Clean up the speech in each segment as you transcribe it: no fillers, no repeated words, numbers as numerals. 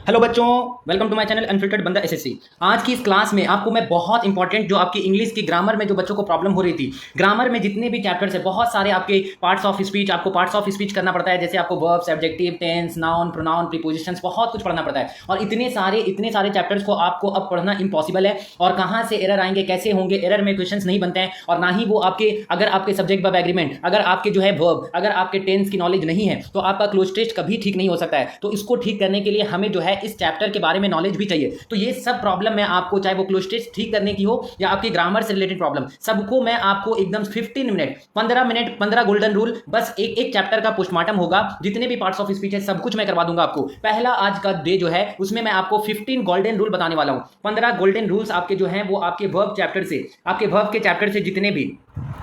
Hello बच्चों, welcome to my channel unfiltered बंदा SSC. आज की इस क्लास में आपको मैं बहुत इंपॉर्टेंट जो आपकी इंग्लिश की ग्रामर में जो बच्चों को प्रॉब्लम हो रही थी, ग्रामर में जितने भी चैप्टर्स है, बहुत सारे आपके पार्ट्स ऑफ स्पीच, आपको पार्ट्स ऑफ स्पीच करना पड़ता है। जैसे आपको verbs, adjective, tense, noun, pronoun, prepositions, बहुत कुछ पढ़ना पड़ता है। और इतने सारे चैप्टर्स को आपको अब पढ़ना इम्पॉसिबल है। और कहाँ से एरर आएंगे, कैसे होंगे, एरर में क्वेश्चन नहीं बनते हैं। और ना ही वो आपके, अगर आपके सब्जेक्ट वर्ब एग्रीमेंट, अगर आपके जो है वर्ब, अगर आपके टेंस की नॉलेज नहीं है तो आपका क्लोज टेस्ट कभी ठीक नहीं हो सकता है। तो इसको ठीक करने के लिए हमें जो है इस चैप्टर के बारे में नॉलेज भी चाहिए। तो ये सब प्रॉब्लम मैं आपको, चाहे वो क्लोज टेस्ट ठीक करने की हो या आपकी ग्रामर से रिलेटेड प्रॉब्लम, सबको मैं आपको एकदम 15 मिनट, 15 गोल्डन रूल, बस एक एक चैप्टर का पोस्टमार्टम होगा। जितने भी पार्ट्स ऑफ स्पीच है सब कुछ मैं करवा दूंगा आपको। पहला आज का डे जो है उसमें मैं आपको 15 गोल्डन रूल बताने वाला हूं। 15 गोल्डन रूल्स आपके जो हैं वो आपके वर्ब चैप्टर से, आपके वर्ब के चैप्टर से जितने भी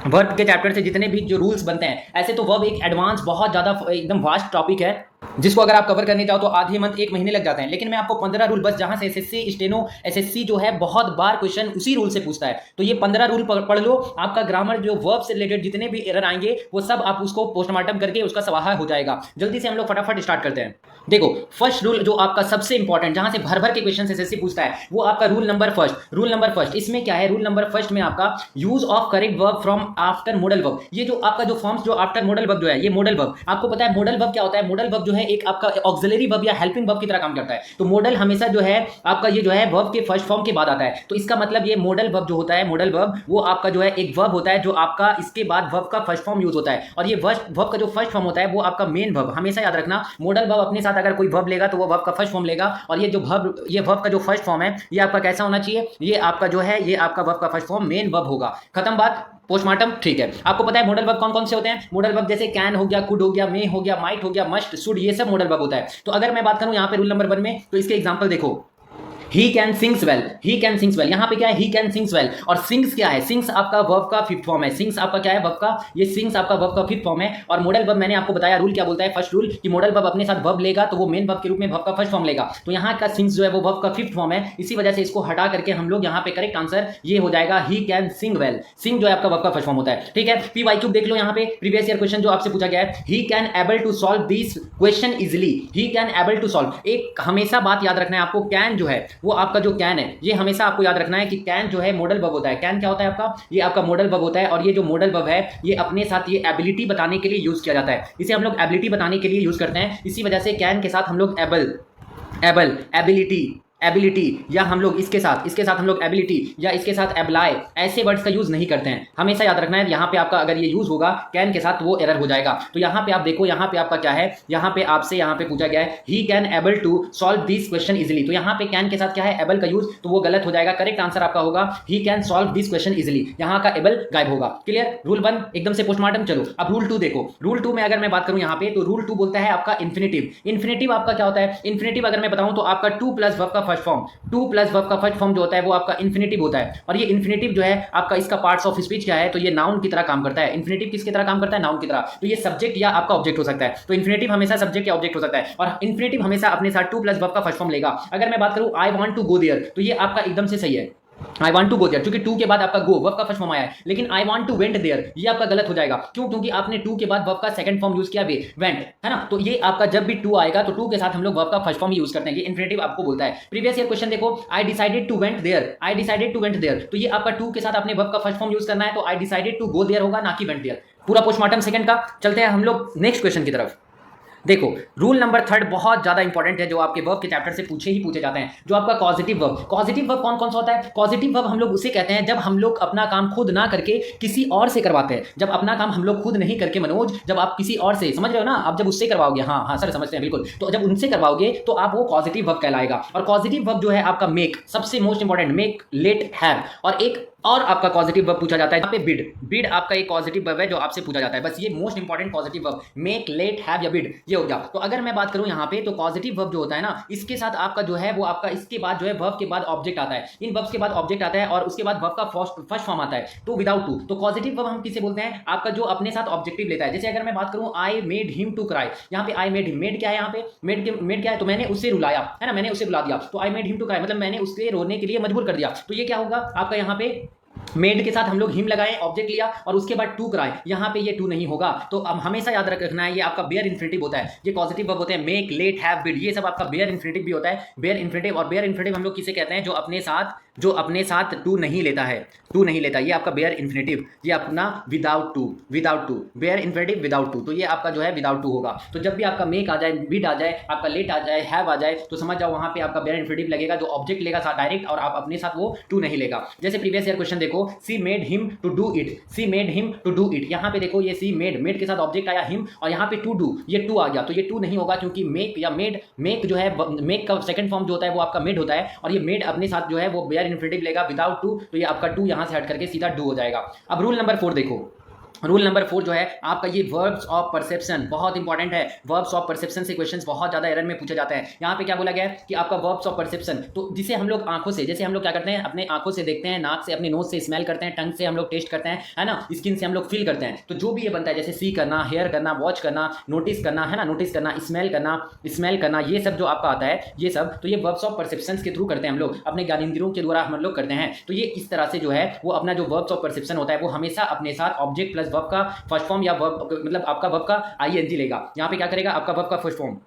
वर्ब के चैप्टर से जितने भी जो रूल्स बनते हैं। ऐसे तो वर्ब एक एडवांस, बहुत ज़्यादा एकदम वास्ट टॉपिक है, जिसको अगर आप कवर करने जाओ तो आधे मंथ, एक महीने लग जाते हैं। लेकिन मैं आपको 15 रूल, बस जहां से एसएससी स्टेनो, एसएससी जो है बहुत बार क्वेश्चन उसी रूल से पूछता है, तो ये 15 रूल पढ़ लो। आपका ग्रामर जो वर्ब से रिलेटेड जितने भी एरर आएंगे वो सब आप उसको पोस्टमार्टम करके उसका सवाहा हो जाएगा। जल्दी से हम लोग फटाफट स्टार्ट करते हैं। देखो, फर्स्ट रूल जो आपका सबसे इंपॉर्टेंट, जहां से भर भर के क्वेश्चन एसएससी पूछता है, वो आपका rule number first. Rule number first इसमें क्या है? रूल नंबर फर्स्ट में आपका use of correct verb from after modal verb. ये जो आपका जो फॉर्म्स जो आफ्टर मॉडल वर्ब जो है, ये मॉडल वर्ब, आपको पता है मॉडल वर्ब क्या होता है? मॉडल वर्ब जो है एक आपका ऑक्सिलरी वर्ब या हेल्पिंग वर्ब की तरह काम करता है। तो मॉडल हमेशा जो है आपका ये जो है वर्ब के फर्स्ट फॉर्म के बाद आता है। तो इसका मतलब ये मॉडल वर्ब जो होता है, मॉडल वर्ब वो आपका जो है एक वर्ब होता है जो आपका इसके बाद वर्ब का फर्स्ट फॉर्म यूज होता है। और ये वर्ब का जो फर्स्ट फॉर्म होता है वो आपका मेन वर्ब। हमेशा याद रखना, मॉडल वर्ब अपने साथ अगर कोई वर्ब लेगा तो वो वर्ब का फर्स्ट फॉर्म लेगा। और ये जो वर्ब, ये वर्ब का जो फर्स्ट फॉर्म है, ये आपका कैसा होना चाहिए? ये आपका जो है, ये आपका वर्ब का फर्स्ट फॉर्म मेन वर्ब होगा। खत्म बात, पोस्टमार्टम ठीक है। आपको पता है मॉडल वर्ब कौन कौन से होते हैं? मॉडल वर्ब जैसे कैन हो गया, कुड हो गया, मे हो गया, माइट हो गया, मस्ट, शुड, ये सब मॉडल वर्ब होता है। तो अगर मैं बात करूं यहाँ पे रूल नंबर 1 में, तो इसके एग्जांपल देखो। He can sings well, he can sings well, यहाँ पे क्या है? He can sings well. और सिंग्स क्या है? सिंग्स आपका वर्ब का फिफ्थ फॉर्म है। सिंग्स आपका क्या है? वर्ब का, ये सिंग्स आपका वर्ब का फिफ्थ फॉर्म है। और मॉडल वर्ब मैंने आपको बताया रूल क्या बोलता है, फर्स्ट रूल, कि मॉडल वर्ब अपने साथ वर्ब लेगा तो वो मेन वर्ब के रूप में वर्ब का फर्स्ट फॉर्म लेगा। तो यहाँ का सिंग्स जो है वो वर्ब का फिफ्थ फॉर्म है। इसी वजह से इसको हटा करके हम लोग यहाँ पे करेक्ट आंसर ये हो जाएगा, ही कैन सिंग वेल। सिंग जो है आपका वर्ब का फर्स्ट फॉर्म होता है। ठीक है, पीवाईक्यू देख लो, यहाँ पे प्रीवियस ईयर क्वेश्चन जो आपसे पूछा गया है, he can able to solve this question easily. He can able to solve, एक हमेशा बात याद रखना है आपको, कैन जो है वो आपका जो कैन है, ये हमेशा आपको याद रखना है कि कैन जो है मॉडल वर्ब होता है। कैन क्या होता है आपका? ये आपका मॉडल वर्ब होता है। और ये जो मॉडल वर्ब है ये अपने साथ ये एबिलिटी बताने के लिए यूज किया जाता है। इसे हम लोग एबिलिटी बताने के लिए यूज करते हैं। इसी वजह से कैन के साथ हम लोग एबल, एबिलिटी, एबिलिटी, या हम लोग इसके साथ हम लोग एबिलिटी, या इसके साथ एब्लाई, ऐसे वर्ड्स का यूज नहीं करते हैं। हमेशा याद रखना है, यहाँ पे आपका अगर ये यूज होगा कैन के साथ तो वो एरर हो जाएगा। तो यहाँ पे आप देखो, यहाँ पे आपका क्या है? यहाँ पे आपसे यहाँ पे पूछा गया है he can able to solve this question easily. तो यहाँ पे कैन के साथ क्या है? एबल का यूज, तो वो गलत हो जाएगा। करेक्ट आंसर आपका होगा he can solve this question easily. यहाँ का एबल गायब होगा। क्लियर? रूल 1 एकदम से पोस्टमार्टम। चलो अब रूल 2 देखो। रूल 2 में अगर मैं बात करूं यहाँ पे, तो रूल 2 बोलता है आपका इन्फिनेटिव। इन्फिनेटिव आपका क्या होता है? इन्फिनेटिव अगर मैं बताऊं तो आपका 2 प्लस वर्ब का फर्स्ट फॉर्म, 2 प्लस वर्ब का फर्स्ट फॉर्म जो होता है वो आपका इन्फिनेटिव होता है। और ये इन्फिनेटिव जो है आपका, इसका पार्ट्स ऑफ स्पीच क्या है? तो ये नाउन की तरह काम करता है। इन्फिनेटिव किसकी तरह काम करता है? नाउन की तरह। तो ये सब्जेक्ट या आपका ऑब्जेक्ट हो सकता है। तो इन्फिनेटिव हमेशा सब्जेक्ट या ऑब्जेक्ट हो सकता है। और इन्फिनेटिव हमेशा अपने साथ 2 प्लस वर्ब का फर्स्ट फॉर्म लेगा। अगर मैं बात करूं I want to go there, तो ये आपका एकदम से सही है। I want to go there, क्योंकि 2 के बाद आपका गो वर्ब का फर्स्ट फॉर्म आया है। लेकिन I want to went there, ये आपका गलत हो जाएगा। क्यों? क्योंकि आपने 2 के बाद वर्ब का सेकंड फॉर्म यूज किया, वेंट, है ना। तो ये आपका जब भी 2 आएगा तो 2 के साथ हम लोग वर्ब का फर्स्ट फॉर्म यूज करते हैं। ये इन्फिनेटिव आपको बोलता है। प्रीवियस ईयर क्वेश्चन देखो, I decided to went there, I decided to went there, तो ये आपका 2 के साथ आपने वर्ब का फर्स्ट फॉर्म यूज करना है। तो I decided to go there होगा, ना कि वेंट देयर। पूरा पोस्टमार्टम सेकंड का। चलते हैं हम लोग नेक्स्ट क्वेश्चन की तरफ। देखो, रूल नंबर 3 बहुत ज्यादा इंपॉर्टेंट है, जो आपके वर्ब के चैप्टर से पूछे जाते हैं, जो आपका पॉजिटिव वर्ब। पॉजिटिव वर्ब कौन कौन सा होता है? पॉजिटिव वर्ब हम लोग उसे कहते हैं जब हम लोग अपना काम खुद ना करके किसी और से करवाते हैं। जब अपना काम हम लोग खुद नहीं करके, मनोज, जब आप किसी और से, समझ रहे हो ना, आप जब उससे करवाओगे, हाँ हाँ सर समझते हैं बिल्कुल, तो जब उनसे करवाओगे तो आप वो पॉजिटिव वर्ब कहलाएगा। और पॉजिटिव वर्ब जो है आपका मेक, सबसे most important, make, let, have. और एक और आपका पॉजिटिव वर्ब पूछा जाता है यहाँ पे, बिड। बिड आपका एक पॉजिटिव वर्ब है जो आपसे पूछा जाता है। बस ये most important positive verb, make, let, have या बिड, ये हो गया। तो अगर मैं बात करूं यहाँ पे, तो पॉजिटिव वर्ब जो होता है ना, इसके साथ आपका जो है वो आपका, इसके बाद जो है वर्ब के बाद ऑब्जेक्ट आता है। इन वर्ब्स के बाद ऑब्जेक्ट आता है और उसके बाद वर्ब का फर्स्ट फॉर्म आता है, तो विदाउट टू। तो पॉजिटिव वर्ब हम किसे बोलते हैं? आपका जो अपने साथ ऑब्जेक्टिव लेता है। जैसे अगर मैं बात करूं, I made him to cry, यहाँ पे आई मेड हिम, मेड क्या है? यहाँ पे मेड क्या है? तो मैंने उसे रुलाया, है ना, मैंने उसे रुला दिया। तो I made him to cry मतलब मैंने उसके रोने के लिए मजबूर कर दिया। तो ये क्या होगा आपका यहाँ पे? मेड के साथ हम लोग हिम लगाए, ऑब्जेक्ट लिया और उसके बाद टू कराए, यहाँ पे ये टू नहीं होगा। तो अब हमेशा याद रखना है ये आपका बेयर इन्फिनिटिव होता है, ये पॉजिटिव वर्ब होते हैं, मेक, लेट, हैव, बिड, ये सब आपका बेयर इन्फिनिटिव भी होता है, बेयर इन्फिनिटिव। और बेयर इन्फिनिटिव हम लोग किसे कहते हैं, जो अपने साथ टू नहीं लेता है, टू नहीं लेता, ये आपका बेयर इन्फिनिटिव, ये अपना without to, bare infinitive without to, तो ये आपका जो है विदाउट टू होगा। तो जब भी आपका मेक आ जाए, बिड आ जाए, आपका लेट आ जाए, हैव आ जाए, तो समझ जाओ वहाँ पे आपका बेयर इन्फिनिटिव लगेगा, जो ऑब्जेक्ट लेगा साथ डायरेक्ट और आप अपने साथ वो टू नहीं लेगा। जैसे प्रीवियस ईयर क्वेश्चन देखो, she made him to do it, she made him to do it, यहाँ पे देखो ये सी मेड के साथ ऑब्जेक्ट आया हिम और यहाँ पे टू डू, ये टू आ गया, तो ये टू नहीं होगा क्योंकि मेक या मेक जो है, मेक का सेकंड फॉर्म जो होता है वो आपका मेड होता है और ये मेड अपने साथ जो है वो बेयर इन्फिनिटिव लेगा विदाउट टू, तो ये आपका टू यहाँ से हट करके सीधा डू हो जाएगा। अब रूल नंबर 4 देखो, रूल नंबर 4 जो है आपका ये वर्ब्स ऑफ परसेप्शन, बहुत इंपॉर्टेंट है। वर्ब्स ऑफ परसेप्शन से क्वेश्चंस बहुत ज्यादा एरर में पूछे जाते हैं। यहाँ पे क्या बोला गया है कि आपका वर्ब्स ऑफ परसेप्शन, तो जिसे हम लोग आंखों से, जैसे हम लोग क्या करते हैं, अपने आंखों से देखते हैं, नाक से, अपने नोज से स्मेल करते हैं, टंग से हम लोग टेस्ट करते हैं, है ना, स्किन से हम लोग फील करते हैं, तो जो भी ये बनता है जैसे सी करना, हेयर करना, वॉच करना, नोटिस करना, है ना, नोटिस करना, स्मेल करना, ये सब जो आपका आता है, ये सब तो ये वर्ब्स ऑफ परसेप्शन के थ्रू करते हैं हम लोग, अपने ज्ञानेंद्रियों के द्वारा हम लोग करते हैं। तो ये इस तरह से जो है वो अपना जो वर्ब्स ऑफ परसेप्शन होता है वो हमेशा अपने साथ ऑब्जेक्ट प्लस वर्ब का फर्स्ट फॉर्म या वर्ब, मतलब आपका वर्ब का आईएनजी लेगा। यहाँ पे क्या करेगा, आपका वर्ब का फर्स्ट फॉर्म,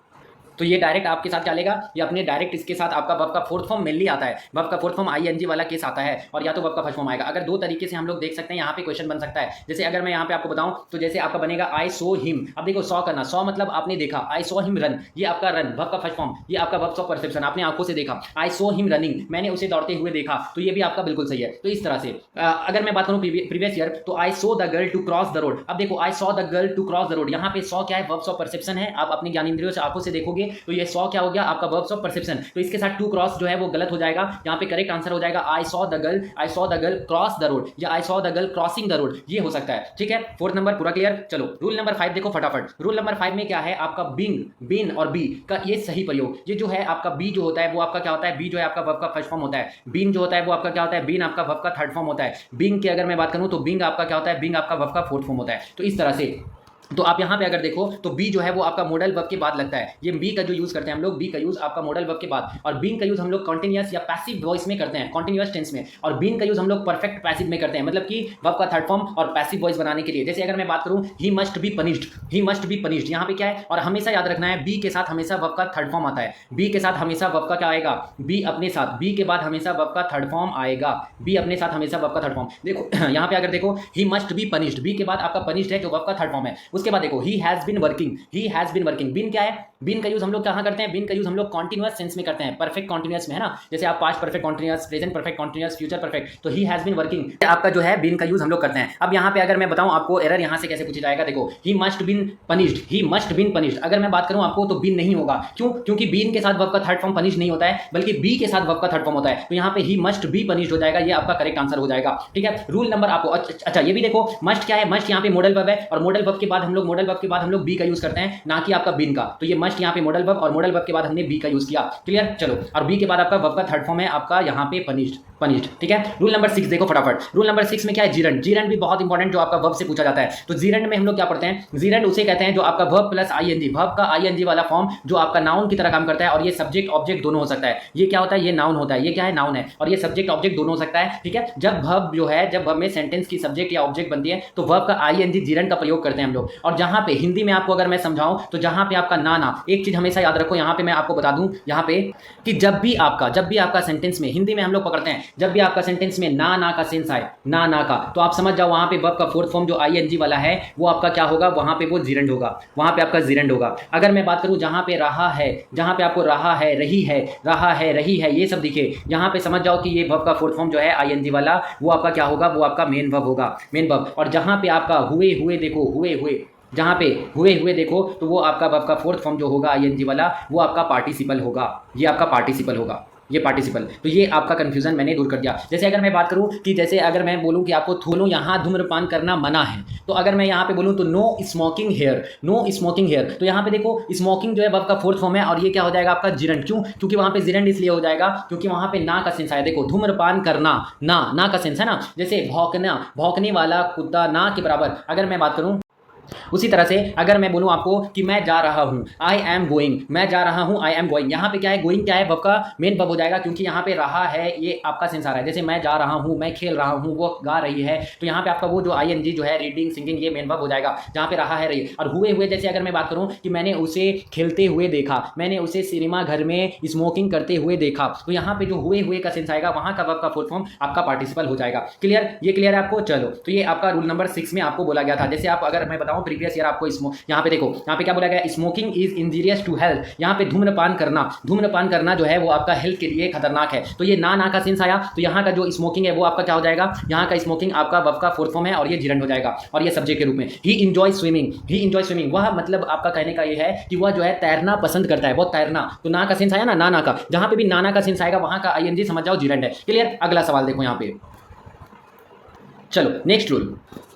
तो ये डायरेक्ट आपके साथ क्या लेगा, ये अपने डायरेक्ट इसके साथ आपका वर्ब का फोर्थ फॉर्म मेनली आता है, वर्ब का फोर्थ फॉर्म आईएनजी वाला केस आता है और या तो वर्ब का फर्स्ट फॉर्म आएगा। अगर दो तरीके से हम लोग देख सकते हैं, यहाँ पे क्वेश्चन बन सकता है। जैसे अगर मैं यहाँ पे आपको बताऊं तो जैसे आपका बनेगा आई सो हिम, अब देखो सॉ करना, सॉ मतलब आपने देखा, आई सो हिम रन, ये आपका रन वर्ब का फर्स्ट फॉर्म, ये आपका वर्ब ऑफ परसेप्शन, आपने आंखों से देखा, आई सो हिम रनिंग, मैंने उसे दौड़ते हुए देखा, तो ये भी आपका बिल्कुल सही है। तो इस तरह से अगर मैं बात करूं प्रीवियस ईयर, तो I saw the girl to cross the road, अब देखो I saw the girl to cross the road, यहाँ पे सॉ क्या है, वर्ब ऑफ परसेप्शन है, आप अपनी ज्ञानेंद्रियों से आंखों से देखोगे तो ये सॉ क्या हो गया, आपका वर्ब्स ऑफ परसेप्शन, तो इसके साथ टू क्रॉस जो है वो गलत हो जाएगा। यहाँ पे करेक्ट आंसर हो जाएगा I saw the girl cross the road या I saw the girl crossing the road, ये हो सकता है। ठीक है, फोर्थ नंबर पूरा क्लियर। चलो रूल नंबर 5 देखो फटाफट। रूल नंबर 5 में क्या है, आपका बिंग, बीन और बी का ये सही प्रयोग, ये जो है आपका बी जो होता है वो आपका क्या होता है, बी जो है आपका वर्ब का फर्स्ट फॉर्म होता है, बीन जो होता है वो आपका क्या होता है, बीन आपका वर्ब का थर्ड फॉर्म होता है। बिंग की अगर मैं बात करूं तो बिंग आपका क्या होता है, बिंग आपका वर्ब का फोर्थ फॉर्म होता है। तो इस तरह से तो आप यहाँ पे अगर देखो तो बी जो है वो आपका मॉडल वर्ब के बाद लगता है, ये बी का जो यूज करते हैं हम लोग, बी का यूज आपका मॉडल वर्ब के बाद, और बीन का यूज हम लोग कॉन्टिन्यूअस या पैसिव वॉइस में करते हैं, कॉन्टिन्यूअस टेंस में, और बीन का यूज हम लोग परफेक्ट पैसिव में करते हैं, मतलब कि वर्ब का थर्ड फॉर्म और पैसिव वॉइस बनाने के लिए। जैसे अगर मैं बात करूं ही must be punished, he must be punished, यहाँ पे क्या है, और हमेशा याद रखना है बी के साथ हमेशा वर्ब का थर्ड फॉर्म आता है, बी के साथ हमेशा वर्ब का क्या आएगा, बी अपने साथ, बी के बाद हमेशा वर्ब का थर्ड फॉर्म आएगा, बी अपने साथ हमेशा वर्ब का थर्ड फॉर्म। देखो यहाँ पे अगर देखो he must be punished, be के बाद आपका पनिश्ड है जो वर्ब का थर्ड फॉर्म है, उसके बाद देखो he has been working, he has been working, been क्या है, बीन का यूज हम लोग कहां करते हैं, बीन का यूज हम लोग कॉन्टिन्यूअस सेंस में करते हैं, परफेक्ट कॉन्टिन्यूअस में, है ना, जैसे आप past perfect continuous, present perfect continuous, future perfect, तो ही हैज बीन वर्किंग आपका जो है बीन का यूज हम लोग करते हैं। अब यहाँ पे अगर मैं बताऊं आपको एरर यहाँ से कैसे पूछा जाएगा, देखो he must been punished, he must been punished, अगर मैं बात करूं आपको तो बीन नहीं होगा, क्यों, क्योंकि बीन के साथ वर्ब का थर्ड फॉर्म पनिश नहीं होता है, बल्कि बी के साथ वर्ब का थर्ड फॉर्म होता है, तो यहाँ पे ही मस्ट बी पनिश्ड हो जाएगा, ये आपका करेक्ट आंसर हो जाएगा। ठीक है, रूल नंबर आपको अच्छा ये भी देखो, मस्ट क्या है, मस्ट यहाँ पे मॉडल वर्ब है, और मॉडल वर्ब के बाद हम लोग बी का यूज करते हैं, ना कि आपका बीन का, तो ये मस्ट यहाँ पे मॉडल वर्ब, और मॉडल वर्ब के बाद हमने बी का यूज किया। क्लियर, चलो, और बी के बाद आपका वर्ब का थर्ड फॉर्म है आपका यहाँ पे पनिश्ड। ठीक है, रूल नंबर 6 देखो फटाफट। रूल नंबर 6 में क्या है, जीरेंड, जीरेंड भी बहुत इंपॉर्टेंट जो आपका वर्ब से पूछा जाता है। तो जीरेंड में हम लोग क्या पढ़ते हैं, जीरेंड उसे कहते हैं जो आपका वर्ब प्लस आईएनजी, वर्ब का आईएनजी वाला फॉर्म जो आपका नाउन की तरह काम करता है, और ये सब्जेक्ट ऑब्जेक्ट दोनों हो सकता है। ये क्या होता है, ये नाउन होता है, ये क्या है, नाउन है, और ये सब्जेक्ट ऑब्जेक्ट दोनों हो सकता है। ठीक है, जब वर्ब जो है, जब वर्ब में सेंटेंस की सब्जेक्ट या ऑब्जेक्ट बनती है तो वर्ब का आईएनजी जीरेंड का प्रयोग करते हैं हम लोग। और जहां पे हिंदी में आपको अगर मैं समझाऊं तो जहां पे आपका ना, एक चीज हमेशा याद रखो, यहाँ पे मैं आपको बता दूं यहाँ पे कि जब भी आपका सेंटेंस में, हिंदी में हम लोग पकड़ते हैं, जब भी आपका सेंटेंस में ना का सेंस आए, ना का, तो आप समझ जाओ वहां पे वर्ब का फोर्थ फॉर्म जो आईएनजी वाला है वो आपका क्या होगा, वहां पे वो जीरेंड होगा, वहां पे आपका जीरेंड होगा। अगर मैं बात करूं जहां पे रहा है, जहां पे आपको रहा है, रही है, ये सब दिखे, यहाँ पे समझ जाओ कि ये वर्ब का फोर्थ फॉर्म जो है आईएनजी वाला वो आपका क्या होगा, वो आपका मेन वर्ब होगा, मेन वर्ब। और जहां पे आपका हुए देखो, हुए जहाँ पे हुए देखो तो वो आपका वर्ब का फोर्थ फॉर्म जो होगा आईएनजी वाला वो आपका पार्टिसिपल होगा, ये आपका पार्टिसिपल होगा, ये पार्टिसिपल। तो ये आपका कंफ्यूजन मैंने दूर कर दिया। जैसे अगर मैं बात करूं कि जैसे अगर मैं बोलूं कि आपको थूलो यहाँ धूम्रपान करना मना है, तो अगर मैं यहाँ पे बोलूं तो no smoking here, no smoking here, तो यहाँ पे देखो स्मोकिंग जो है वर्ब का फोर्थ फॉर्म है, और ये क्या हो जाएगा आपका जीरेंड। क्यों, क्योंकि वहाँ पे जीरेंड इसलिए हो जाएगा क्योंकि वहाँ पे ना का सेंस आया। देखो धूम्रपान करना, ना का सेंस है ना, जैसे भौंकना, भौंकने वाला कुत्ता, ना के बराबर। अगर मैं बात करूं उसी तरह से अगर मैं बोलूं आपको कि मैं जा रहा हूं, आई एम गोइंग, मैं जा रहा हूं, आई एम गोइंग, यहां पे क्या है, गोइंग क्या है, वर्ब का मेन वर्ब हो जाएगा, क्योंकि यहां पे रहा है ये आपका सेंस आ रहा है। जैसे मैं जा रहा हूं, मैं खेल रहा हूं, वो गा रही है, तो यहां पे आपका वो जो आईएनजी जो है, रीडिंग, सिंगिंग, ये मेन वर्ब हो जाएगा, जहां पे रहा है रही। और हुए हुए, जैसे अगर मैं बात करूं कि मैंने उसे खेलते हुए देखा, मैंने उसे सिनेमा घर में स्मोकिंग करते हुए देखा, तो यहां पे जो हुए हुए का सेंस आएगा, वहां का वर्ब का फुल फॉर्म आपका पार्टिसिपल हो जाएगा। क्लियर, ये क्लियर है आपको? चलो, तो ये आपका रूल नंबर 6 में आपको बोला गया था। जैसे आप, अगर मैं बताऊं प्रीवियस ईयर आपको यहाँ पे देखो, यहाँ पे क्या बोला गया, smoking is injurious to health, यहाँ पे धूम्रपान करना जो है वो आपका हेल्थ के लिए खतरनाक है। तो ये ना का सेंस आया, तो यहाँ का जो स्मोकिंग है वो आपका क्या हो जाएगा, यहाँ का स्मोकिंग आपका वर्ब का फोर्थ फॉर्म है और ये जिरंड हो जाएगा, और ये सब्जेक्ट के रूप में। ही एंजॉय स्विमिंग, वह मतलब आपका कहने का ये है कि वह जो है तैरना पसंद करता है, वो तैरना, तो ना का सेंस आया ना का, जहां पे भी ना का सेंस आएगा वहां का आईएनजी समझ जाओ जिरंड है। क्लियर, अगला सवाल देखो यहाँ पे। चलो नेक्स्ट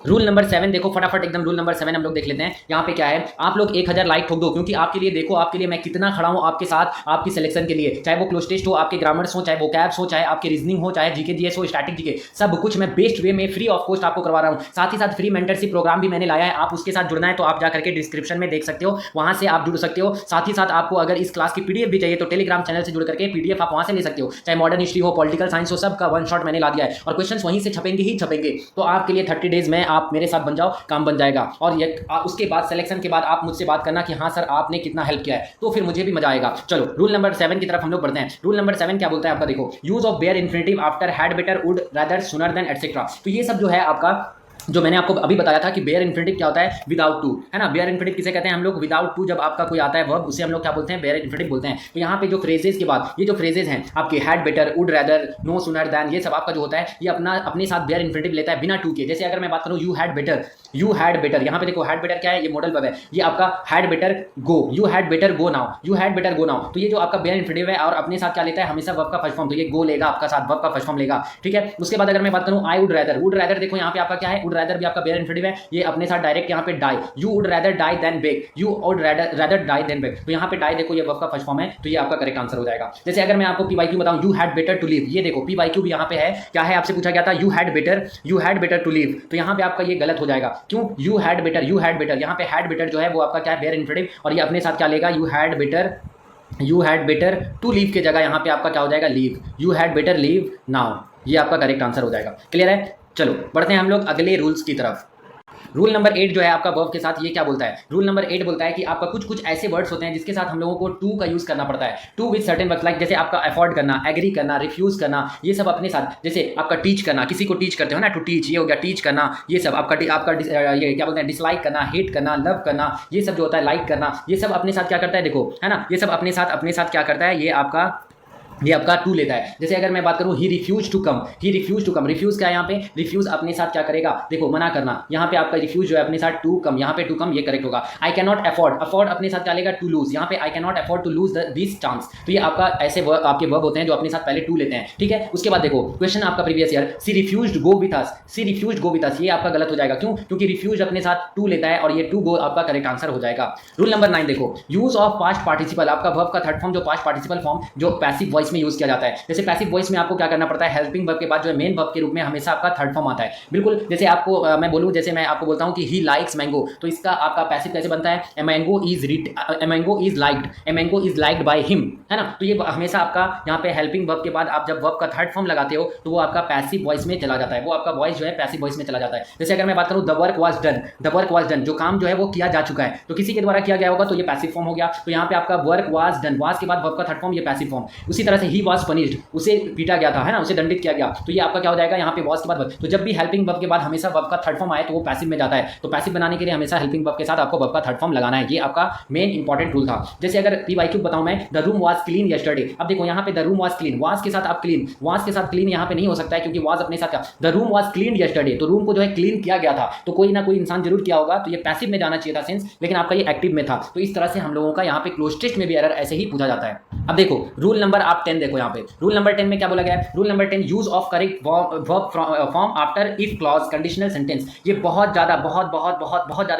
रूल नंबर 7 देखो फटाफट एकदम, रूल नंबर 7 हम लोग देख लेते हैं। यहाँ पे क्या है, आप लोग 1000 लाइक ठोक दो, क्योंकि आपके लिए देखो, आपके लिए मैं कितना खड़ा हूँ आपके साथ, आपकी सिलेक्शन के लिए, चाहे वो क्लोज टेस्ट हो, आपके ग्रामर्स हो, चाहे वो कैब्स हो, चाहे आपके रीजनिंग हो, चाहे जीके जीएस हो, स्टैटिक जीके, सब कुछ मैं बेस्ट वे में फ्री ऑफ कॉस्ट आपको करवा रहा हूँ। साथ ही साथ फ्री मेंटरशिप प्रोग्राम भी मैंने लाया है, आप उसके साथ जुड़ना है तो आप जाकर के डिस्क्रिप्शन में देख सकते हो, वहां से आप जुड़ सकते हो। साथ ही साथ आपको अगर इस क्लास की पीडीएफ भी चाहिए तो टेलीग्राम चैनल से जुड़ करके पीडीएफ आप वहां से ले सकते हो, चाहे मॉडर्न हिस्ट्री हो, पॉलिटिकल साइंस हो, सबका वन शॉट मैंने ला दिया है, और क्वेश्चन वहीं से छपेंगे ही छपेंगे। तो आपके लिए 30 डेज में आप मेरे साथ बन जाओ, काम बन जाएगा। और ये उसके बाद सिलेक्शन के बाद आप मुझसे बात करना कि हाँ सर आपने कितना हेल्प किया है, तो फिर मुझे भी मजा आएगा। चलो रूल नंबर 7 की तरफ हम लोग बढ़ते हैं। रूल नंबर 7 क्या बोलता है आपका, देखो, use of bare infinitive after had better would rather sooner than etcetera. तो ये सब जो है आपका, जो मैंने आपको अभी बताया था कि बेयर इन्फिनिटिव क्या होता है, विदाउट टू, है ना। बेयर इन्फिनिटिव किसे कहते हैं हम लोग, विदाउट टू, जब आपका कोई आता है वर्ब उसे हम लोग क्या बोलते हैं, बेयर इन्फिनिटिव बोलते हैं। तो यहाँ पे जो फ्रेजेस के बाद ये जो फ्रेजेस हैं आपके, had better, would rather, no sooner than, ये सब आपका जो होता है ये अपने साथ बेयर इन्फिनिटिव लेता है बिना टू के। जैसे अगर मैं बात करूँ यू हैड बेटर, यहाँ पे देखो हैड बेटर क्या है, ये मॉडल वर्ब है, ये आपका had better go, you had better go now, तो ये जो आपका बेयर इन्फिनिटिव है और अपने साथ क्या लेता है, हमेशा वर्ब का फर्स्ट फॉर्म, तो ये गो लेगा आपका साथ, वर्ब का फर्स्ट फॉर्म लेगा, ठीक है। उसके बाद अगर मैं बात करूँ आई वुड रैदर, देखो यहाँ पे आपका क्या है, वुड रैदर भी आपका बेयर इन्फिनिटिव है, ये अपने साथ डायरेक्ट यहाँ पे die, you would rather die than beg, you would rather die than beg, तो यहाँ पे डाई देखो ये वर्ब का फर्स्ट फॉर्म है, तो ये आपका करेक्ट आंसर हो जाएगा। जैसे अगर मैं आपको पीवाईक्यू बताऊं, you had better to leave, ये देखो पीवाईक्यू भी यहाँ पे है, क्या है आपसे पूछा गया था, you had better to leave, तो यहाँ पे आपका ये गलत हो जाएगा। क्यों, यू हैड बेटर, यहाँ पे हैड बेटर जो है वो आपका क्या है, बेयर इन्फिनिटिव, और ये अपने साथ क्या लेगा, you had better to leave के जगह यहाँ पे आपका क्या हो जाएगा, leave, you had better leave now, ये आपका करेक्ट आंसर हो जाएगा। क्लियर है, चलो बढ़ते हैं हम लोग अगले रूल्स की तरफ। रूल नंबर 8 जो है आपका वर्ब के साथ, ये क्या बोलता है, रूल नंबर 8 बोलता है कि आपका कुछ ऐसे वर्ड्स होते हैं जिसके साथ हम लोगों को टू का यूज करना पड़ता है, to with certain words, like जैसे आपका अफोर्ड करना, एग्री करना, रिफ्यूज करना, ये सब अपने साथ। जैसे आपका टीच करना, किसी को टीच करते हो ना, टू टीच, ये हो गया टीच करना, ये सब आपका ये क्या बोलते हैं, डिसलाइक करना, हेट करना, लव करना, ये सब जो होता है, लाइक करना, ये सब अपने साथ क्या करता है, देखो है ना, ये सब अपने साथ क्या करता है, ये आपका टू लेता है। जैसे अगर मैं बात करूं he refuse to come, refuse क्या है यहाँ पे, रिफ्यूज अपने साथ क्या करेगा, देखो मना करना, यहाँ पे आपका रिफ्यूज जो है अपने साथ टू कम, यहाँ पे टू कम, ये करेक्ट होगा। आई कैन नॉट अफोर्ड अपने साथ क्या लेगा, टू लूज, यहाँ पे I can not afford to lose this chance, तो ये आपका ऐसे आपके वर्ब होते हैं जो अपने साथ पहले टू लेते हैं, ठीक है। उसके बाद देखो क्वेश्चन आपका previous year, she refused go with us, ये आपका गलत हो जाएगा। क्यों, क्योंकि रिफ्यूज अपने साथ टू लेता है और ये टू गो आपका करेक्ट आंसर हो जाएगा। रूल नंबर 9 देखो, यूज ऑफ पास्ट पार्टिसिपल, आपका वर्ब का थर्ड फॉर्म जो पास्ट पार्टिसिपल फॉर्म जो पैसिव वॉइस में यूज किया जाता है। जैसे पैसिव वॉइस में आपको क्या करना पड़ता है, हेल्पिंग वर्ब के बाद जो है मेन वर्ब के रूप में हमेशा आपका थर्ड फॉर्म आता है। बिल्कुल जैसे आपको मैं बोलूं, जैसे मैं आपको बोलता हूं कि ही लाइक्स मैंगो, तो इसका आपका पैसिव कैसे बनता है, a mango is liked by him, है ना। तो ये हमेशा आपका यहाँ पे हेल्पिंग वर्ब के बाद आप जब वर्ब का थर्ड फॉर्म लगाते हो तो वो आपका पैसिव वॉइस में चला जाता है, वो आपका वॉइस जो है पैसिव वॉइस में चला जाता है। जैसे अगर मैं बात करूं द वर्क वाज डन, जो काम जो है वो किया जा चुका है, तो किसी के द्वारा किया गया होगा तो ये पैसिव फॉर्म हो गया। तो यहाँ पे आपका वर्क वाज डन, वाज के बाद वर्ब का थर्ड फॉर्म, ये पैसिव फॉर्म। उसी तरह से ही वाज पनिश्ड, उसे पीटा गया था, है ना, उसे दंडित किया गया, तो ये आपका क्या हो जाएगा, यहाँ पे वॉज के बाद वर्ब। तो जब भी हेल्पिंग वर्ब के बाद हमेशा वर्ब का थर्ड फॉर्म आए तो वो पैसिव में जाता है, तो पैसिव बनाने के लिए हमेशा हेल्पिंग वर्ब के साथ आपको वर्ब का थर्ड फॉर्म लगाना है, ये आपका मेन इंपॉर्टेंट रूल था। जैसे अगर पीवाईक्यू बताऊं मैं, the room was clean yesterday, अब देखो यहाँ पे the room was clean, was के साथ आप क्लीन, वाज के साथ क्लीन यहाँ पे नहीं हो सकता है क्योंकि वाज अपने साथ क्या, the room was clean yesterday, तो रूम को जो है क्लीन किया गया था, तो कोई ना कोई इंसान जरूर किया होगा, तो ये पैसिव में जाना चाहिए था सेंस, लेकिन आपका ये एक्टिव में था। तो इस तरह से हम लोगों का यहाँ पे क्लोज टेस्ट में भी एरर ऐसे ही पूछा जाता है। अब देखो रूल नंबर आप 10 देखो यहाँ पे रूल नंबर 10 में क्या बोला गया है। Rule number 10 use of correct verb form after if clause conditional sentence. ये बहुत ज्यादा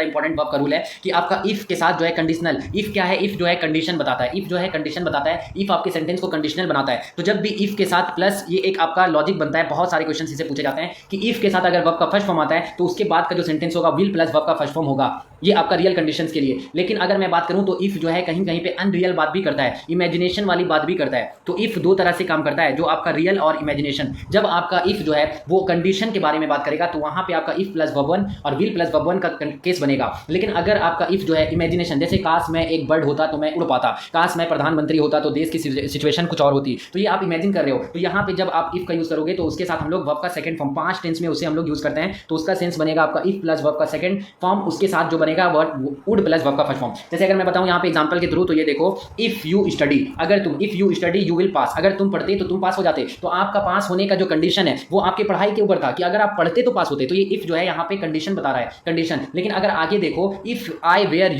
इंपॉर्टेंट वर्ब का रूल है कि आपका इफ के साथ जो है कंडीशनल, इफ क्या है, इफ जो है कंडीशन बताता है, इफ जो है कंडीशन बताता है, इफ आपके सेंटेंस को कंडीशनल बनाता है। तो जब भी इफ के साथ प्लस ये एक आपका लॉजिक बनता है, बहुत सारे क्वेश्चन इसे पूछे जाते हैं कि इफ के साथ अगर वर्ब का फर्स्ट फॉर्म आता है तो उसके बाद का जो सेंटेंस होगा विल प्लस वर्ब का फर्स्ट फॉर्म होगा। ये आपका रियल कंडीशंस के लिए। लेकिन अगर मैं बात करूं तो इफ जो है कहीं कहीं पे अनरियल बात भी करता है, इमेजिनेशन वाली बात भी करता है। तो इफ दो तरह से काम करता है, जो आपका रियल और इमेजिनेशन। जब आपका इफ जो है वो कंडीशन के बारे में बात करेगा तो वहां पे आपका इफ प्लस वर्ब वन और विल प्लस वर्ब वन का केस बनेगा। लेकिन अगर आपका इफ जो है इमेजिनेशन, जैसे काश मैं एक बर्ड होता तो मैं उड़ पाता, काश मैं प्रधानमंत्री होता तो देश की सिचुएशन कुछ और होती, तो ये आप इमेजिन कर रहे हो। तो यहाँ पे जब आप इफ का यूज करोगे तो उसके साथ हम लोग वर्ब का सेकंड फॉर्म पास्ट टेंस में उसे हम लोग यूज करते हैं, तो उसका सेंस बनेगा आपका इफ प्लस वर्ब का सेकंड फॉर्म, उसके साथ जो बनेगा वुड प्लस वर्ब का फर्स्ट फॉर्म। जैसे अगर मैं बताऊं यहाँ पे एग्जांपल के थ्रू, तो ये देखो इफ यू स्टडी, अगर तुम if you study you will pass, अगर तुम पढ़ते तो तुम पास हो जाते। तो आपका पास होने का जो कंडीशन है वो आपके पढ़ाई के ऊपर था कि अगर आप पढ़ते तो पास होते। तो ये इफ जो है यहाँ पे कंडीशन बता रहा है, कंडीशन। लेकिन अगर आगे देखो if I were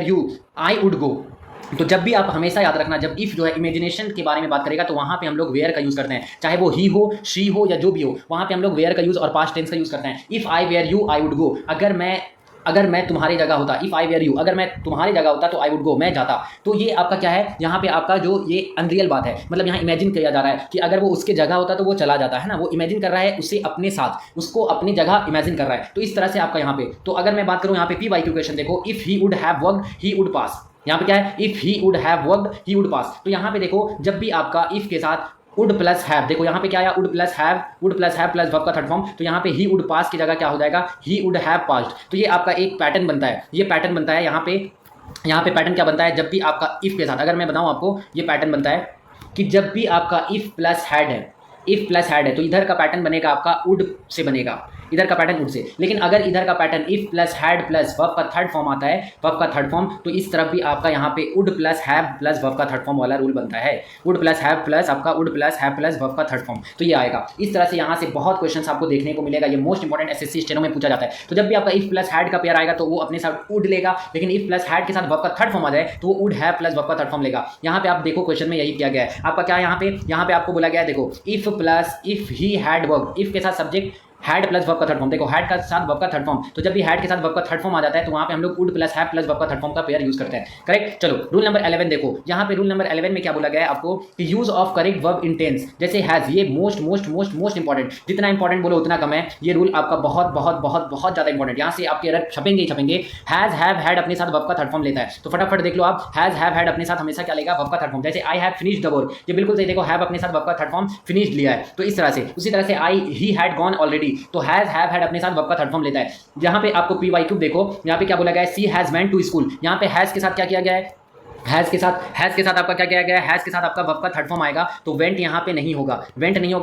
you I would go, तो जब भी आप हमेशा याद रखना, जब इफ जो है इमेजिनेशन के बारे में बात करेगा तो वहां पे हम लोग वेयर का यूज करते हैं, चाहे वो ही हो, शी हो या जो भी हो, वहां पे हम लोग वेयर का यूज और पास्ट टेंस का यूज करते हैं। If I were you I would go, अगर मैं तुम्हारी जगह होता, इफ आई वेयर यू, अगर मैं तुम्हारी जगह होता तो आई वुड गो, मैं जाता। तो ये आपका क्या है, यहाँ पे आपका जो ये अनरियल बात है, मतलब यहाँ इमेजिन किया जा रहा है कि अगर वो उसके जगह होता तो वो चला जाता है ना, वो इमेजिन कर रहा है उसे अपने साथ, उसको अपनी जगह इमेजिन कर रहा है। तो इस तरह से आपका यहाँ पे, तो अगर मैं बात करूँ यहाँ पे पी वाई क्यू क्वेश्चन देखो, if he would have worked he would पास, यहाँ पे क्या है, if he would have worked he would पास। तो यहाँ पे देखो जब भी आपका इफ के साथ वुड प्लस हैव, देखो यहाँ पे क्या आया, would plus have plus verb का थर्ड फॉर्म, तो यहाँ पे ही वुड पास की जगह क्या हो जाएगा, ही वुड हैव पास्ड। तो ये आपका एक पैटर्न बनता है, ये पैटर्न बनता है यहाँ पे पैटर्न क्या बनता है, जब भी आपका इफ के साथ, अगर मैं बताऊँ आपको, ये पैटर्न बनता है कि जब भी आपका इफ प्लस हैड है, तो इधर का पैटर्न बनेगा आपका वुड से बनेगा, इधर का पैटर्न वुड से। लेकिन अगर इधर का pattern if plus had plus verb का थर्ड फॉर्म आता है, वर्ब का थर्ड फॉर्म, तो इस तरफ भी आपका यहाँ पे would plus have plus verb का थर्ड फॉर्म वाला रूल बनता है, वुड प्लस हैव प्लस आपका would plus have plus verb का थर्ड फॉर्म। तो ये आएगा इस तरह से, यहाँ से बहुत क्वेश्चन आपको देखने को मिलेगा। ये मोस्ट इंपॉर्टेंट एसएससी स्टेनो में पूछा जाता है। तो जब भी आपका इफ प्लस हैड का पेयर आएगा तो वो अपने साथ वुड लेगा, लेकिन इफ प्लस हैड के साथ वर्ब का थर्ड फॉर्म आ जाए तो वो वुड हैव प्लस वर्ब का थर्ड फॉर्म लेगा। यहाँ पे आप देखो क्वेश्चन में यही किया गया है आपका, क्या यहाँ पे आपको बोला गया है, देखो if he had work, if के साथ सब्जेक्ट, हैड प्लस वर्ब का थर्ड फॉर्म, देखो हैड का साथ वर्ब का थर्ड फॉर्म, तो जब भी हैड के साथ वर्ब का थर्ड फॉर्म आ जाता है तो वहां पे हम लोग would plus have plus verb का थर्ड फॉर्म का पेयर यूज करते हैं। करेक्ट। चलो रूल नंबर 11 देखो, यहाँ पे रूल नंबर 11 में क्या बोला गया है आपको कि use of correct verb in tense, जैसे हैज, ये मोस्ट इंपॉर्टेंट, जितना इंपॉर्टेंट बोलो उतना कम है। ये रूल आपका बहुत ज्यादा इंपॉर्टेंट, यहाँ से आपके एरर छपेंगे। हैज हैव हैड अपने साथ वर्ब का थर्ड फॉर्म लेता है, तो फटाफट देख लो आप, हैज हैव हैड अपने साथ हमेशा क्या लेगा, वर्ब का थर्ड फॉर्म। जैसे I have finished the work, ये बिल्कुल सही, देखो हैव अपने साथ वर्ब का थर्ड फॉर्म फिनिश्ड लिया है, तो इस तरह से। उसी तरह से आई ही हैड गॉन ऑलरेडी, तो हैज हैव हैड अपने साथ वर्ब का थर्ड फॉर्म लेता है। यहाँ पे आपको पीवाईक्यू देखो, यहाँ पे क्या बोला गया है, सी हैज वेंट टू स्कूल, यहाँ पे हैज के साथ क्या किया गया है, हैज के साथ आपका क्या किया गया है, हैज के साथ आपका वर्ब का थर्ड फॉर्म आएगा, तो वेंट यहाँ पे नहीं होगा,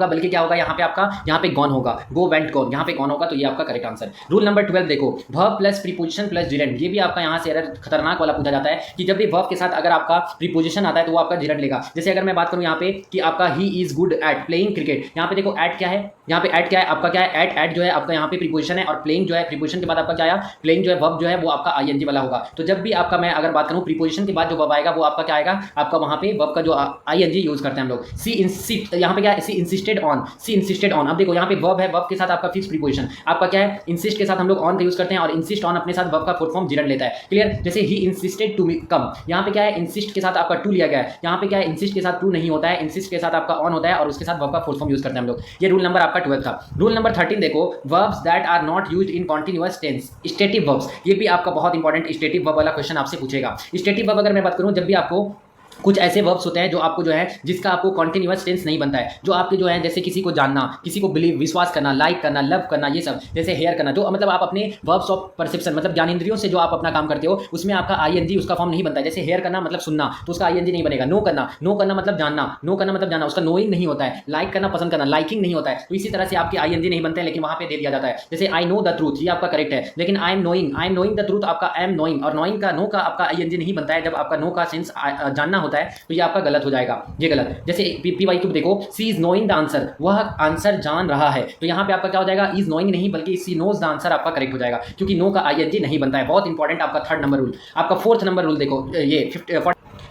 बल्कि क्या होगा यहाँ पे आपका, यहाँ पे गॉन होगा, गो वेंट गॉन, यहाँ पे गॉन होगा, तो ये आपका करेक्ट आंसर। रूल नंबर 12 देखो, वर्ब प्लस प्रीपोजिशन प्लस जिरेंड, ये भी आपका यहाँ से एरर खतरनाक वाला पूछा जाता है कि जब भी वर्ब के साथ अगर आपका प्रीपोजिशन आता है तो वो आपका जिरेंड लेगा। जैसे अगर मैं बात करूँ यहाँ पे कि आपका he is good eight playing cricket, यहाँ पे देखो एट क्या है, यहाँ पे एट क्या है आपका, क्या है एट जो है आपका यहाँ पे प्रीपोजिशन है, और प्लेइंग जो है प्रीपोजिशन के बाद आपका क्या आया, प्लेइंग जो है वर्ब जो है वो आपका आईएनजी वाला होगा। तो जब भी आपका मैं अगर बात करूँ प्रीपोजिशन के बाद जो वर्ब आएगा वो आपका क्या आएगा, आपका वहां पे वर्ब का जो आईएनजी यूज करते हैं हम लोग। सी इंसिस्ट, यहाँ पे क्या है, सी इंसिस्टेड ऑन, अब देखो यहाँ पे वर्ब है, वर्ब के साथ आपका फिक्स प्रीपोजिशन, आपका क्या है, इंसिस्ट के साथ हम लोग ऑन का यूज करते हैं, और इंसिस्ट ऑन अपने साथ वर्ब का फुल फॉर्म जिरेंड लेता है। क्लियर। जैसे ही इंसिस्टेड टू कम, यहाँ पे क्या है, इंसिस्ट के साथ आपका टू लिया गया है, यहाँ पे क्या है, इंसिस्ट के साथ टू नहीं होता है, इंसिस्ट के साथ आपका ऑन होता है, और उसके साथ वर्ब का फुल फॉर्म यूज करते हैं हम लोग। ये रूल नंबर आपका 12 था। रूल नंबर 13 देखो, verbs that are not used in continuous tense, stative verbs, ये भी आपका बहुत इंपॉर्टेंट स्टेटिव वर्ब वाला क्वेश्चन आपसे पूछेगा। स्टेटिव वर्ब अगर मैं बात करूँ, जब भी आपको कुछ ऐसे वर्ब्स होते हैं जो आपको जो है, जिसका आपको कॉन्टिन्यूअस टेंस नहीं बनता है, जो आपके जो है, जैसे किसी को जानना, किसी को बिलीव, विश्वास करना, लाइक करना, लव करना, ये सब, जैसे हेयर करना, जो मतलब आप अपने वर्ब्स ऑफ परसेप्शन, मतलब ज्ञानेंद्रियों से जो आप अपना काम करते हो, उसमें आपका आईएनजी उसका फॉर्म नहीं बनता है। जैसे हेयर करना मतलब सुनना, तो उसका आईएनजी नहीं बनेगा। नो करना मतलब जानना, उसका नोइंग नहीं होता है। लाइक करना, पसंद करना, लाइकिंग नहीं होता है। तो इसी तरह से आपके आईएनजी नहीं बनते हैं, लेकिन वहां पे दे दिया जाता है। जैसे आई नो द ट्रूथ, ये आपका करेक्ट है, लेकिन I am knowing the truth, आपका आई एम नोइंग, और नोइंग का, नो का आपका आईएनजी नहीं बनता है। जब आपका नो का सेंस जानना होता है तो ये आपका गलत हो जाएगा, ये गलत। जैसे पीवाईक्यू देखो, she is knowing the answer, वह आंसर जान रहा है, तो यहाँ पे आपका क्या हो जाएगा, इज नोइंग नहीं बल्कि सी नोज द आंसर आपका करेक्ट हो जाएगा, क्योंकि नो का आईएनजी नहीं बनता है। बहुत इंपॉर्टेंट आपका थर्ड नंबर रूल। आपका फोर्थ नंबर रूल देखो, ये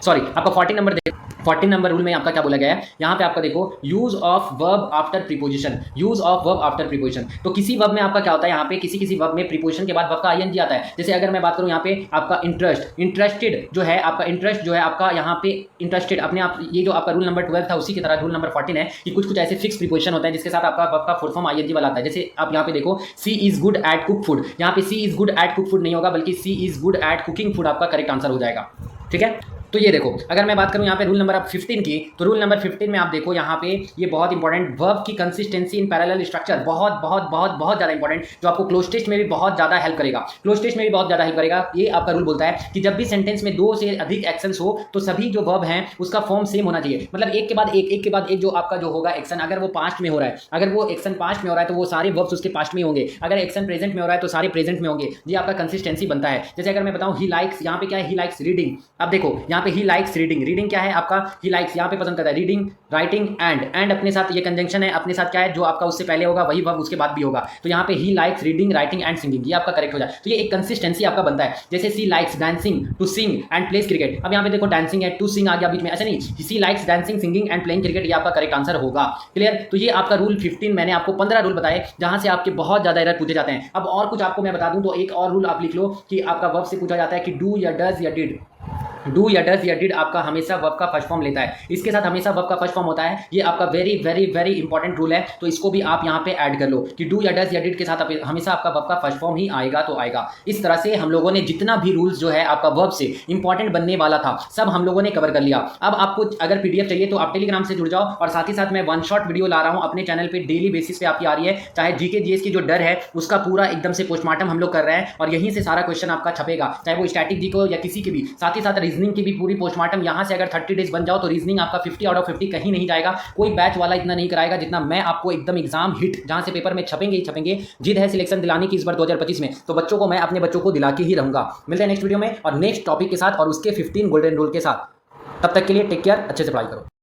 सॉरी आपका 14 नंबर देखो, 14 नंबर रूल में आपका क्या बोला गया है, यहाँ पे आपका देखो use of verb after preposition, use of verb after preposition. तो किसी वर्ब में आपका क्या होता है, यहाँ पे किसी वर्ब में प्रीपोजिशन के बाद वर्ब का आईएनजी आता है। जैसे अगर मैं बात करूँ यहाँ पे आपका इंटरेस्ट, इंटरेस्टेड जो है आपका, इंटरेस्ट जो है आपका यहाँ पे इंटरेस्टेड, अपने आप ये जो आपका रूल नंबर 12 था उसी की तरह रूल नंबर 14 है कि कुछ ऐसे फिक्स प्रीपोजिशन होते हैं जिसके साथ आपका वर्ब का फुल फॉर्म आईएनजी वाला आता है। जैसे आप यहाँ पे देखो she is good at cook food, यहाँ पे she is good at cook food नहीं होगा बल्कि she is good at cooking food आपका करेक्ट आंसर हो जाएगा। ठीक है, तो ये देखो अगर मैं बात करूं यहाँ पे रूल नंबर 15 की, तो रूल नंबर 15 में आप देखो यहाँ पे ये बहुत इंपॉर्टेंट, वर्ब की कंसिस्टेंसी इन पैरेलल स्ट्रक्चर, बहुत ज़्यादा इंपॉर्टेंट, जो आपको क्लोज टेस्ट में भी बहुत ज़्यादा हेल्प करेगा, क्लोज टेस्ट में भी बहुत ज़्यादा हेल्प करेगा। ये आपका रूल बोलता है कि जब भी सेंटेंस में 2 से अधिक एक्शंस हो तो सभी जो वर्ब हैं उसका फॉर्म सेम होना चाहिए, मतलब एक के बाद एक जो आपका जो होगा एक्शन, अगर वो पास्ट में हो रहा है, अगर वो एक्शन पास्ट में हो रहा है तो वो सारे वर्ब्स उसके पास्ट में होंगे, अगर एक्शन प्रेजेंट में हो रहा है तो सारे प्रेजेंट में होंगे। ये आपका कंसिस्टेंसी बनता है। जैसे अगर मैं बताऊं ही लाइक्स, यहाँ पे क्या है, ही लाइक्स रीडिंग, अब देखो यहाँ पे ही लाइक्स रीडिंग, रीडिंग क्या है आपका, ही लाइक्स यहाँ पे पसंद करता है, रीडिंग राइटिंग एंड अपने साथ ये कंजंक्शन है, अपने साथ क्या है जो आपका उससे पहले होगा वही वर्ब उसके बाद भी होगा। तो यहाँ पे he likes reading writing and singing, ये आपका करेक्ट हो जाए। तो ये एक कंसिस्टेंसी आपका बनता है। जैसे she likes dancing to sing and plays cricket, अब यहाँ पे देखो डांसिंग है, टू सिंग आ गया बीच में, ऐसा नहीं, she likes dancing singing and playing cricket, ये आपका करेक्ट आंसर होगा। क्लियर, तो ये आपका रूल 15, मैंने आपको 15 रूल बताए जहां से आपके बहुत ज्यादा एरर पूछे जाते हैं। अब और कुछ आपको मैं बता दूं तो एक और रूल आप लिख लो कि आपका वर्ब से पूछा जाता है कि डू या डज या डिड, डू या डज या डिड आपका हमेशा वर्ब का फर्स्ट फॉर्म लेता है, इसके साथ हमेशा वर्ब का फर्स्ट फॉर्म होता है। ये आपका वेरी इंपॉर्टेंट रूल है, तो इसको भी आप यहाँ पे ऐड कर लो कि डू या डज या डिड के साथ हमेशा आपका वर्ब का फर्स्ट फॉर्म ही आएगा तो आएगा। इस तरह से हम लोगों ने जितना भी रूल्स जो है आपका वर्ब से इंपॉर्टेंट बनने वाला था सब हम लोगों ने कवर कर लिया। अब आपको अगर पीडीएफ चाहिए तो आप टेलीग्राम से जुड़ जाओ, और साथ ही साथ मैं 1 शॉट वीडियो ला रहा हूँ अपने चैनल पे, डेली बेसिस पे आपकी आ रही है, चाहे जीके जीएस की जो डर है उसका पूरा एकदम से पोस्टमार्टम हम लोग कर रहे हैं, और यहीं से सारा क्वेश्चन आपका छपेगा, चाहे वो स्टैटिक जी को या किसी की भी, साथ ही साथ रीजनिंग की भी पूरी पोस्टमार्टम। यहाँ से अगर 30 डेज बन जाओ तो रीजनिंग आपका 50 आउट ऑफ 50 कहीं नहीं जाएगा, कोई बैच वाला इतना नहीं कराएगा जितना मैं आपको एकदम एग्जाम हिट, जहां से पेपर में छपेंगे ही छपेंगे। जिद है सिलेक्शन दिलाने की इस बार 2025 में, तो बच्चों को मैं अपने बच्चों को दिला के ही रहूंगा। मिलते हैं नेक्स्ट वीडियो में और नेक्स्ट टॉपिक के साथ और उसके 15 गोल्डन रूल के साथ। तब तक के लिए टेक केयर, अच्छे से पढ़ाई करो।